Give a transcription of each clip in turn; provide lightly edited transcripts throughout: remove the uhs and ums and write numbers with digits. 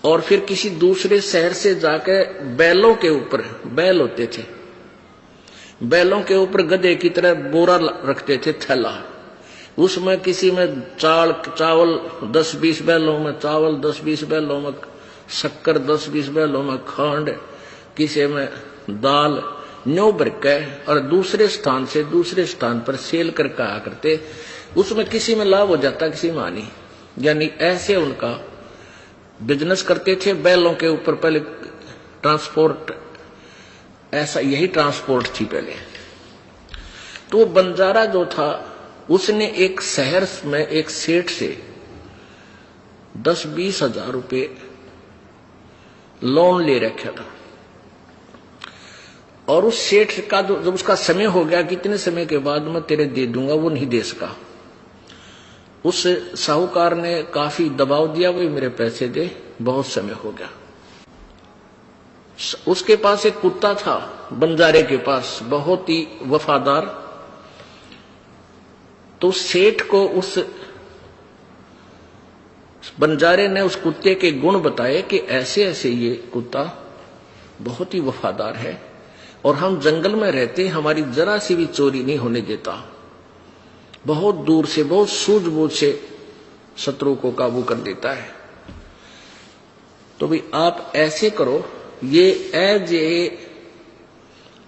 और फिर किसी दूसरे शहर से जाके बैलों के ऊपर, बैल होते थे, बैलों के ऊपर गधे की तरह बोरा रखते थे, थैला, उसमें किसी में चावल 10-20 बैलों में चावल, 10-20 बैलों में शक्कर, 10-20 बैलों में खंड, किसी में दाल, न्यू भर के और दूसरे स्थान से दूसरे स्थान पर सेल करके आया करते। उसमें किसी में लाभ हो जाता, किसी में हानि, यानी ऐसे उनका बिजनेस करते थे। बैलों के ऊपर पहले ट्रांसपोर्ट, ऐसा यही ट्रांसपोर्ट थी पहले। तो बंजारा जो था उसने एक शहर में एक सेठ से 10-20 हजार रुपये लोन ले रखा था, और उस सेठ का जब उसका समय हो गया, कितने समय के बाद मैं तेरे दे दूंगा, वो नहीं दे सका। उस साहूकार ने काफी दबाव दिया, भाई मेरे पैसे दे, बहुत समय हो गया। उसके पास एक कुत्ता था, बंजारे के पास, बहुत ही वफादार। तो सेठ को उस बंजारे ने उस कुत्ते के गुण बताए कि ऐसे ऐसे ये कुत्ता बहुत ही वफादार है, और हम जंगल में रहते, हमारी जरा सी भी चोरी नहीं होने देता, बहुत दूर से, बहुत सूझबूझ से शत्रु को काबू कर देता है। तो भाई आप ऐसे करो, ये एज ए,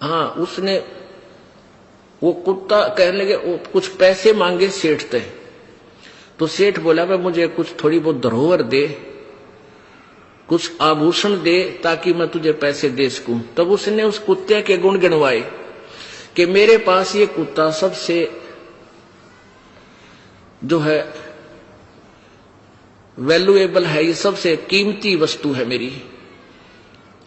हाँ, उसने वो कुत्ता कहने लगे, वो कुछ पैसे मांगे सेठ से। तो सेठ बोला, भाई मुझे कुछ थोड़ी बहुत धरोहर दे, कुछ आभूषण दे, ताकि मैं तुझे पैसे दे सकूं। तब उसने उस कुत्ते के गुण गिनवाए कि मेरे पास ये कुत्ता सबसे जो है वैल्यूएबल है, ये सबसे कीमती वस्तु है मेरी,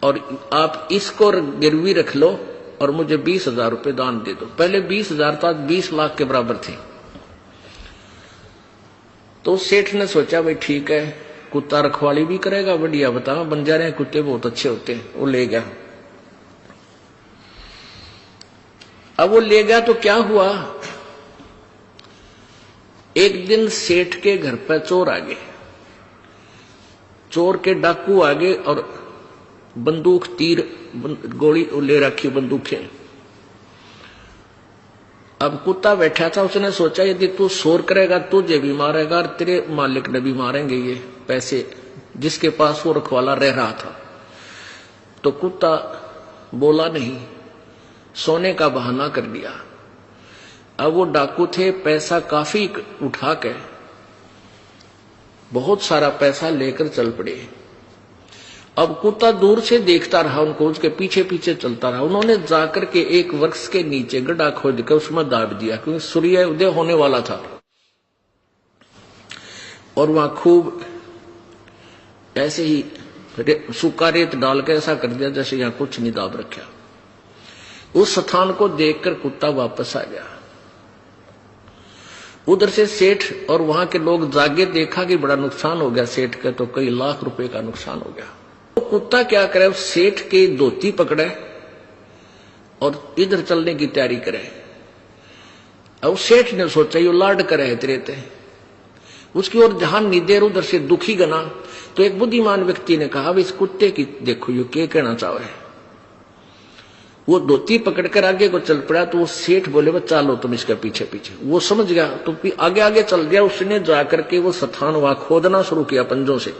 और आप इसको गिरवी रख लो और मुझे 20 हजार रुपये दान दे दो। पहले 20 हजार था, 20 लाख के बराबर थे। तो सेठ ने सोचा, भाई ठीक है, कुत्ता रखवाली भी करेगा, बढ़िया, बताओ, बंजारे कुत्ते बहुत अच्छे होते हैं। वो ले गया। अब वो ले गया तो क्या हुआ, एक दिन सेठ के घर पर चोर आ गए, चोर के डाकू आ गए, और बंदूक, तीर, गोली ले रखी, बंदूकें। अब कुत्ता बैठा था, उसने सोचा यदि तू शोर करेगा तुझे भी मारेगा और तेरे मालिक ने भी मारेंगे ये पैसे, जिसके पास वो रखवाला रह रहा था। तो कुत्ता बोला नहीं, सोने का बहाना कर दिया। अब वो डाकू थे, पैसा काफी उठा के, बहुत सारा पैसा लेकर चल पड़े। अब कुत्ता दूर से देखता रहा उनको, उसके पीछे पीछे चलता रहा। उन्होंने जाकर के एक वृक्ष के नीचे गड्ढा खोद कर उसमें दाब दिया, क्योंकि सूर्य उदय होने वाला था, और वहां खूब ऐसे ही सूखा रेत डाल के ऐसा कर दिया जैसे यहां कुछ नहीं दाब रखा। उस स्थान को देखकर कुत्ता वापस आ गया। उधर से सेठ और वहां के लोग जागे, देखा कि बड़ा नुकसान हो गया सेठ का, तो कई लाख रुपए का नुकसान हो गया। तो कुत्ता क्या करे, सेठ के धोती पकड़े और इधर चलने की तैयारी करे। अब सेठ ने सोचा ये लाड करे तेरे ते, उसकी ओर ध्यान नहीं दे, उधर से दुखी गना। तो एक बुद्धिमान व्यक्ति ने कहा, इस कुत्ते की देखो ये क्या कहना चाहे। वो धोती पकड़कर आगे को चल पड़ा। तो वो सेठ बोले, वो चालो तुम इसके पीछे पीछे। वो समझ गया तो आगे आगे चल गया। उसने जाकर के वो स्थान वहां खोदना शुरू किया पंजों से।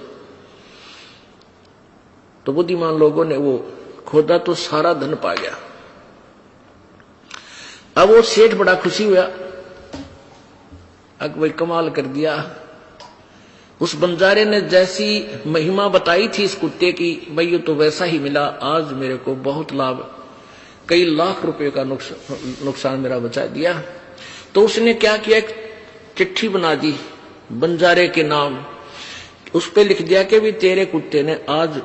तो बुद्धिमान लोगों ने वो खोदा तो सारा धन पा गया। अब वो सेठ बड़ा खुशी हुआ, अब भाई कमाल कर दिया। उस बंजारे ने जैसी महिमा बताई थी इस कुत्ते की, भाई ये तो वैसा ही मिला। आज मेरे को बहुत लाभ, कई लाख रुपए का नुकसान मेरा बचा दिया। तो उसने क्या किया, एक चिट्ठी बना दी बंजारे के नाम। उस पे लिख दिया कि भी तेरे कुत्ते ने आज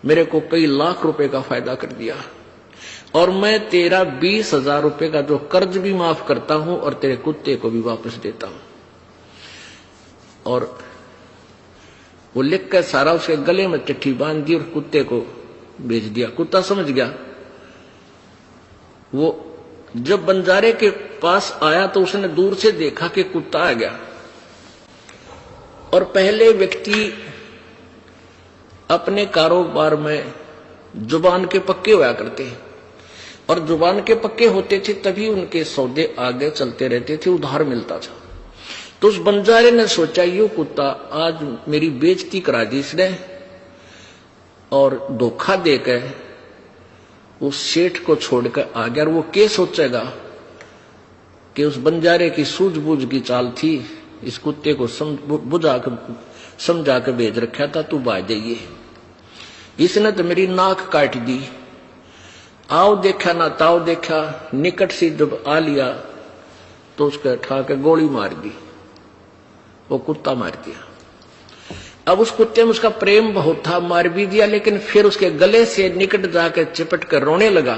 मेरे को कई लाख रुपए का फायदा कर दिया, और मैं तेरा 20,000 रुपए का जो कर्ज भी माफ करता हूं और तेरे कुत्ते को भी वापस देता हूं। और वो लिख कर सारा उसके गले में चिट्ठी बांध दी और कुत्ते को भेज दिया। कुत्ता समझ गया। वो जब बंजारे के पास आया तो उसने दूर से देखा कि कुत्ता आ गया, और पहले व्यक्ति अपने कारोबार में जुबान के पक्के होया करते हैं, और जुबान के पक्के होते थे तभी उनके सौदे आगे चलते रहते थे, उधार मिलता था। तो उस बंजारे ने सोचा, यो कुत्ता आज मेरी बेइज्जती करा दी इसने, और धोखा देकर उस सेठ को छोड़कर आ गया। और वो क्या सोचेगा कि उस बंजारे की सूझबूझ की चाल थी, इस कुत्ते को समझा के भेज रखा था, तू बाज जाइए, इसने तो मेरी नाक काट दी। आओ देखा ना ताओ देखा, निकट से जब आ लिया तो उसके उठा के गोली मार दी, वो कुत्ता मार दिया। अब उस कुत्ते में उसका प्रेम बहुत था, मार भी दिया, लेकिन फिर उसके गले से निकट जाकर चिपट कर रोने लगा।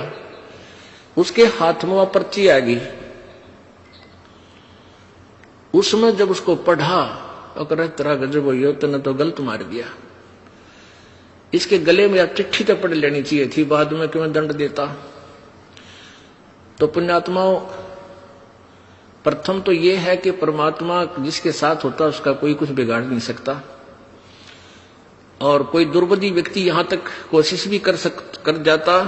उसके हाथ में वह पर्ची आ गई, उसमें जब उसको पढ़ा और तेरा गजब हो, तूने तो गलत मार दिया, इसके गले में आप चिट्ठी तो पढ़ लेनी चाहिए थी, बाद में क्यों दंड देता। तो पुण्यात्माओं, प्रथम तो यह है कि परमात्मा जिसके साथ होता उसका कोई कुछ बिगाड़ नहीं सकता, और कोई दुर्बुद्धि व्यक्ति यहां तक कोशिश भी कर जाता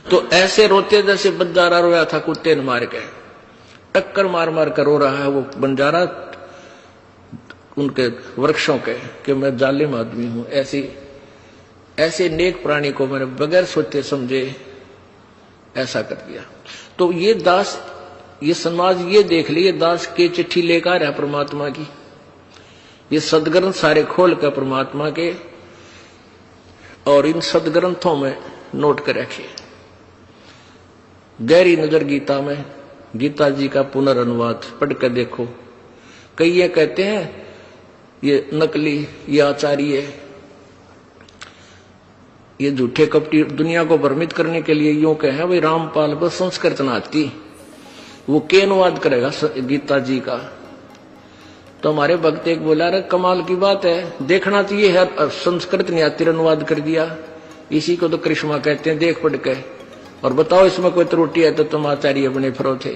तो ऐसे रोते जैसे बंजारा रोया था कुत्ते ने मार के, टक्कर मार मार कर रो रहा है वो बंजारा उनके वृक्षों के, कि मैं जालिम आदमी हूं। ऐसे नेक प्राणी को मैंने बगैर सोचे समझे ऐसा कर दिया। तो ये दास, ये समाज ये देख लिए, दास के चिट्ठी लेकर है परमात्मा की, ये सदग्रंथ सारे खोल कर परमात्मा के, और इन सदग्रंथों में नोट कर रखे। गहरी नजर गीता में, गीता जी का पुनर्अनुवाद पढ़ कर देखो। कई ये कहते हैं ये नकली, ये आचार्य, ये झूठे कपटी दुनिया को भ्रमित करने के लिए यूं कहे भाई रामपाल को संस्कृत ना आती, वो के अनुवाद करेगा गीता जी का। तो हमारे भक्त एक बोला, अरे कमाल की बात है, देखना तो ये है संस्कृत ने आती अनुवाद कर दिया, इसी को तो करिश्मा कहते हैं, देख पढ़ के और बताओ इसमें कोई त्रुटि है तो तुम आचार्य बने फिरो थे।